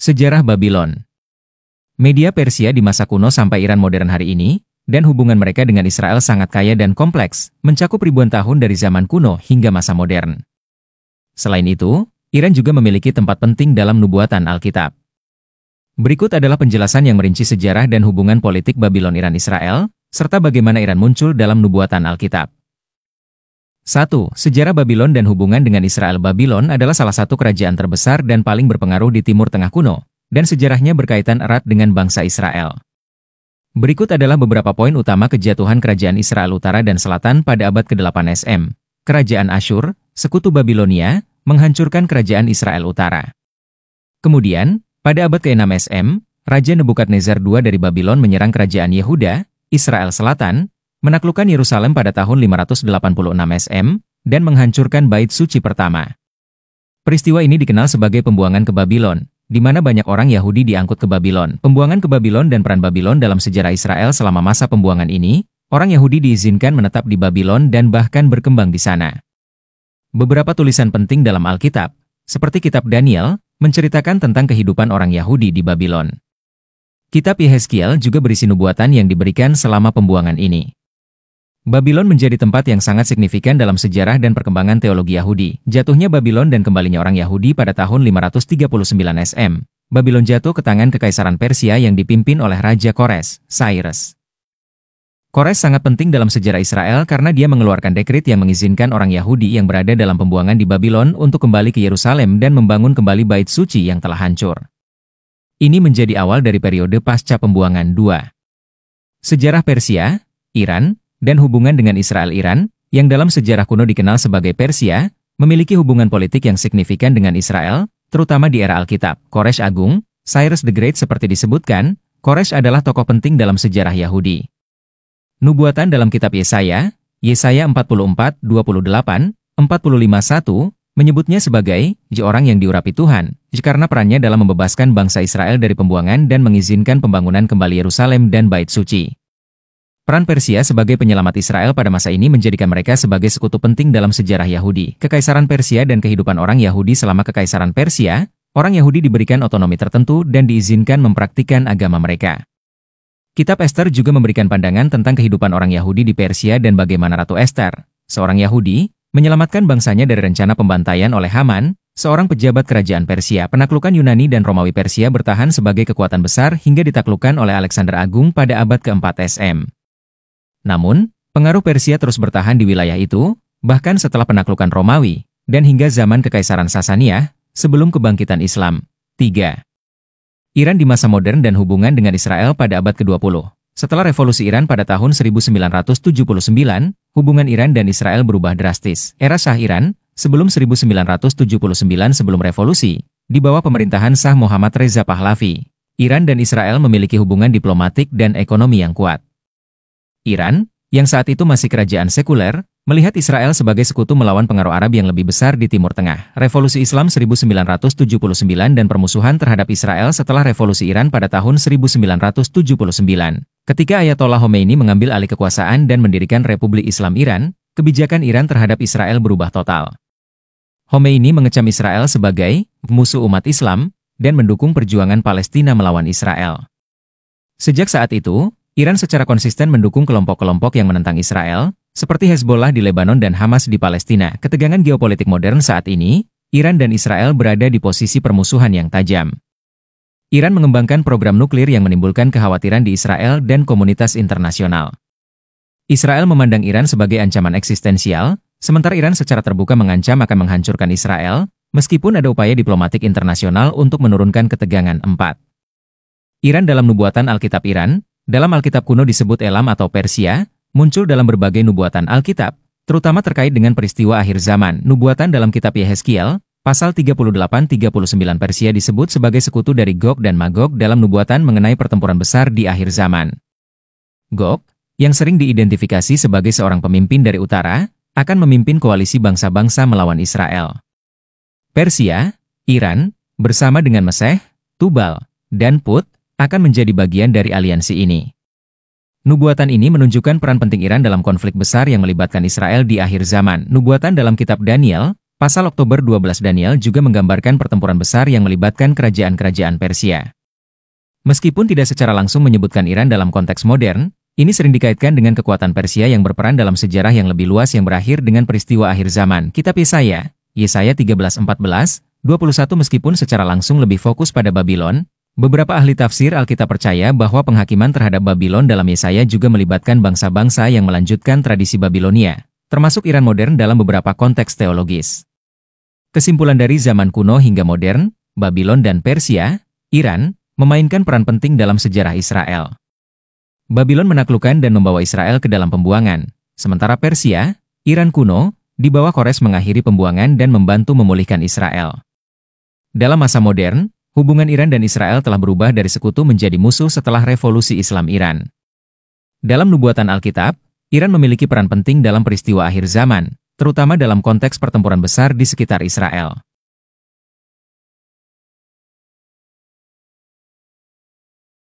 Sejarah Babylon. Media Persia di masa kuno sampai Iran modern hari ini, dan hubungan mereka dengan Israel sangat kaya dan kompleks, mencakup ribuan tahun dari zaman kuno hingga masa modern. Selain itu, Iran juga memiliki tempat penting dalam nubuatan Alkitab. Berikut adalah penjelasan yang merinci sejarah dan hubungan politik Babylon Iran-Israel, serta bagaimana Iran muncul dalam nubuatan Alkitab. 1. Sejarah Babylon dan hubungan dengan Israel. Babylon adalah salah satu kerajaan terbesar dan paling berpengaruh di Timur Tengah kuno, dan sejarahnya berkaitan erat dengan bangsa Israel. Berikut adalah beberapa poin utama kejatuhan kerajaan Israel Utara dan Selatan pada abad ke-8 SM. Kerajaan Asyur, sekutu Babilonia, menghancurkan kerajaan Israel Utara. Kemudian, pada abad ke-6 SM, Raja Nebukadnezar II dari Babylon menyerang kerajaan Yehuda, Israel Selatan, menaklukkan Yerusalem pada tahun 586 SM, dan menghancurkan Bait Suci pertama. Peristiwa ini dikenal sebagai pembuangan ke Babylon, di mana banyak orang Yahudi diangkut ke Babylon. Pembuangan ke Babylon dan peran Babylon dalam sejarah Israel selama masa pembuangan ini, orang Yahudi diizinkan menetap di Babylon dan bahkan berkembang di sana. Beberapa tulisan penting dalam Alkitab, seperti Kitab Daniel, menceritakan tentang kehidupan orang Yahudi di Babylon. Kitab Yehezkiel juga berisi nubuatan yang diberikan selama pembuangan ini. Babylon menjadi tempat yang sangat signifikan dalam sejarah dan perkembangan teologi Yahudi. Jatuhnya Babylon dan kembalinya orang Yahudi pada tahun 539 SM. Babylon jatuh ke tangan Kekaisaran Persia yang dipimpin oleh Raja Kores, Cyrus. Kores sangat penting dalam sejarah Israel karena dia mengeluarkan dekret yang mengizinkan orang Yahudi yang berada dalam pembuangan di Babylon untuk kembali ke Yerusalem dan membangun kembali Bait Suci yang telah hancur. Ini menjadi awal dari periode pasca pembuangan 2. Sejarah Persia, Iran, dan hubungan dengan Israel-Iran, yang dalam sejarah kuno dikenal sebagai Persia, memiliki hubungan politik yang signifikan dengan Israel, terutama di era Alkitab. Koresh Agung, Cyrus the Great seperti disebutkan, Koresh adalah tokoh penting dalam sejarah Yahudi. Nubuatan dalam kitab Yesaya, Yesaya 44:28, 45:1, menyebutnya sebagai orang yang diurapi Tuhan, karena perannya dalam membebaskan bangsa Israel dari pembuangan dan mengizinkan pembangunan kembali Yerusalem dan Bait Suci. Peran Persia sebagai penyelamat Israel pada masa ini menjadikan mereka sebagai sekutu penting dalam sejarah Yahudi. Kekaisaran Persia dan kehidupan orang Yahudi. Selama Kekaisaran Persia, orang Yahudi diberikan otonomi tertentu dan diizinkan mempraktikkan agama mereka. Kitab Ester juga memberikan pandangan tentang kehidupan orang Yahudi di Persia dan bagaimana Ratu Ester, seorang Yahudi, menyelamatkan bangsanya dari rencana pembantaian oleh Haman, seorang pejabat kerajaan Persia. Penaklukan Yunani dan Romawi Persia bertahan sebagai kekuatan besar hingga ditaklukkan oleh Alexander Agung pada abad ke-4 SM. Namun, pengaruh Persia terus bertahan di wilayah itu, bahkan setelah penaklukan Romawi, dan hingga zaman Kekaisaran Sasaniyah, sebelum kebangkitan Islam. 3. Iran di masa modern dan hubungan dengan Israel pada abad ke-20. Setelah revolusi Iran pada tahun 1979, hubungan Iran dan Israel berubah drastis. Era Shah Iran, sebelum 1979 sebelum revolusi, di bawah pemerintahan Shah Muhammad Reza Pahlavi, Iran dan Israel memiliki hubungan diplomatik dan ekonomi yang kuat. Iran, yang saat itu masih kerajaan sekuler, melihat Israel sebagai sekutu melawan pengaruh Arab yang lebih besar di Timur Tengah. Revolusi Islam 1979 dan permusuhan terhadap Israel setelah Revolusi Iran pada tahun 1979. Ketika Ayatollah Khomeini mengambil alih kekuasaan dan mendirikan Republik Islam Iran, kebijakan Iran terhadap Israel berubah total. Khomeini mengecam Israel sebagai musuh umat Islam dan mendukung perjuangan Palestina melawan Israel. Sejak saat itu, Iran secara konsisten mendukung kelompok-kelompok yang menentang Israel, seperti Hezbollah di Lebanon dan Hamas di Palestina. Ketegangan geopolitik modern saat ini, Iran dan Israel berada di posisi permusuhan yang tajam. Iran mengembangkan program nuklir yang menimbulkan kekhawatiran di Israel dan komunitas internasional. Israel memandang Iran sebagai ancaman eksistensial, sementara Iran secara terbuka mengancam akan menghancurkan Israel, meskipun ada upaya diplomatik internasional untuk menurunkan ketegangan. 4. Iran dalam nubuatan Alkitab. Iran, dalam Alkitab kuno disebut Elam atau Persia, muncul dalam berbagai nubuatan Alkitab, terutama terkait dengan peristiwa akhir zaman. Nubuatan dalam kitab Yehezkiel, pasal 38-39 Persia disebut sebagai sekutu dari Gog dan Magog dalam nubuatan mengenai pertempuran besar di akhir zaman. Gog, yang sering diidentifikasi sebagai seorang pemimpin dari utara, akan memimpin koalisi bangsa-bangsa melawan Israel. Persia, Iran, bersama dengan Meseh, Tubal, dan Put, akan menjadi bagian dari aliansi ini. Nubuatan ini menunjukkan peran penting Iran dalam konflik besar yang melibatkan Israel di akhir zaman. Nubuatan dalam kitab Daniel, Pasal Oktober 12 Daniel juga menggambarkan pertempuran besar yang melibatkan kerajaan-kerajaan Persia. Meskipun tidak secara langsung menyebutkan Iran dalam konteks modern, ini sering dikaitkan dengan kekuatan Persia yang berperan dalam sejarah yang lebih luas yang berakhir dengan peristiwa akhir zaman. Kitab Yesaya 13:14-21 meskipun secara langsung lebih fokus pada Babylon, beberapa ahli tafsir Alkitab percaya bahwa penghakiman terhadap Babylon dalam Yesaya juga melibatkan bangsa-bangsa yang melanjutkan tradisi Babilonia, termasuk Iran modern dalam beberapa konteks teologis. Kesimpulan dari zaman kuno hingga modern, Babylon dan Persia, Iran, memainkan peran penting dalam sejarah Israel. Babylon menaklukkan dan membawa Israel ke dalam pembuangan, sementara Persia, Iran kuno, di bawah Kores mengakhiri pembuangan dan membantu memulihkan Israel. Dalam masa modern, hubungan Iran dan Israel telah berubah dari sekutu menjadi musuh setelah revolusi Islam Iran. Dalam nubuatan Alkitab, Iran memiliki peran penting dalam peristiwa akhir zaman, terutama dalam konteks pertempuran besar di sekitar Israel.